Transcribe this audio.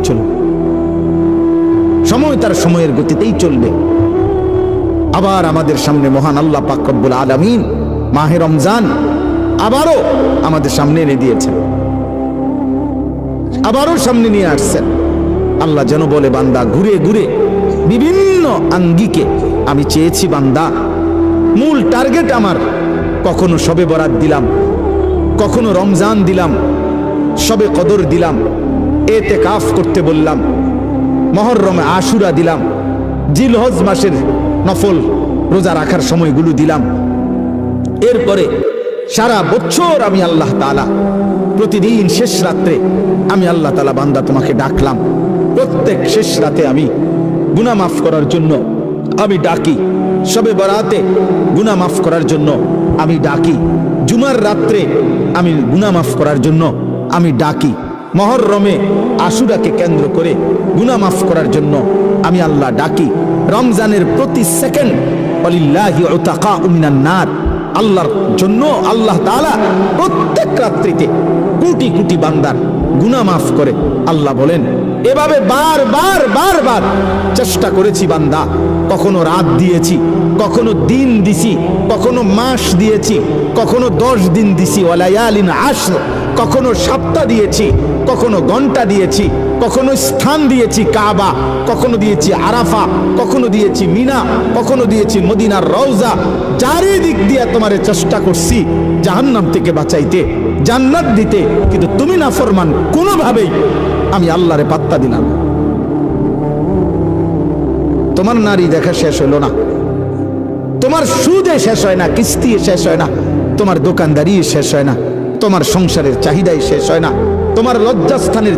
চলবে, সময় তার সময়ের গতিতেই চলবে। আবার আমাদের সামনে মহান আল্লাহ পাক রব্বুল আলামিন মাহে রমজান আবারও আমাদের সামনে এনে দিয়েছেন, আবারও সামনে নিয়ে আসছেন। আল্লাহ যেন বলে, বান্দা ঘুরে ঘুরে বিভিন্ন আঙ্গিকে আমি চেয়েছি বান্দা, মূল টার্গেট আমার কখনো শবে বরাত দিলাম, কখনো রমজান দিলাম, শবে কদর দিলাম, ইতিকাফ করতে বললাম, মুহররমে আশুরা দিলাম, জিলহজ মাসের নফল রোজা রাখার সময়গুলো দিলাম। এরপরে সারা বছর আমি আল্লাহ তাআলা প্রতিদিন শেষ রাত্রে আমি আল্লাহ তাআলা বান্দা তোমাকে ডাকলাম। প্রত্যেক শেষ রাতে আমি গুনাহ মাফ করার জন্য আমি ডাকি, শবে বরাতে গুনাহ মাফ করার জন্য আমি ডাকি, জুমার রাত্রে আমি গুনাহ মাফ করার জন্য আমি ডাকি, মুহররমে আশুরাকে কেন্দ্র করে গুনাহ মাফ করার জন্য আমি আল্লাহ ডাকি। রমজানের প্রতি সেকেন্ড ওয়ালিল্লাহি উতাকাউ মিনান নার, আল্লাহর জন্য আল্লাহ তাআলা প্রত্যেক রাত্রিতে কোটি কোটি বান্দার গুনাহ মাফ করে। আল্লাহ বলেন, এভাবে বারবার বারবার চেষ্টা করেছি বান্দা, কখনো রাত দিয়েছি, কখনো দিন দিছি, কখনো মাস দিয়েছি, কখনো 10 দিন দিছি, ওয়ালায়ালিন আশর, কখনো সপ্তাহ দিয়েছি, কখনো ঘন্টা দিয়েছি, কখনো স্থান দিয়েছি কাবা, কখনো দিয়েছি আরাফা, কখনো দিয়েছি মিনা, কখনো দিয়েছি মদিনার রওজা। চারিদিক দিয়ে তোমারে চেষ্টা করছি জাহান্নাম থেকে বাঁচাইতে, জান্নাত দিতে, কিন্তু তুমি নাফরমান, কোনোভাবেই আমি আল্লাহরে পাত্তা দিলাম। তোমার নারী দেখা শেষ হলো না, তোমার সুদে শেষ হয় না, কিস্তি শেষ হয় না, তোমার দোকানদারি শেষ হয় না, তোমার সংসারের চাহিদাই শেষ হয় না, তোমার লজ্জাস্থানের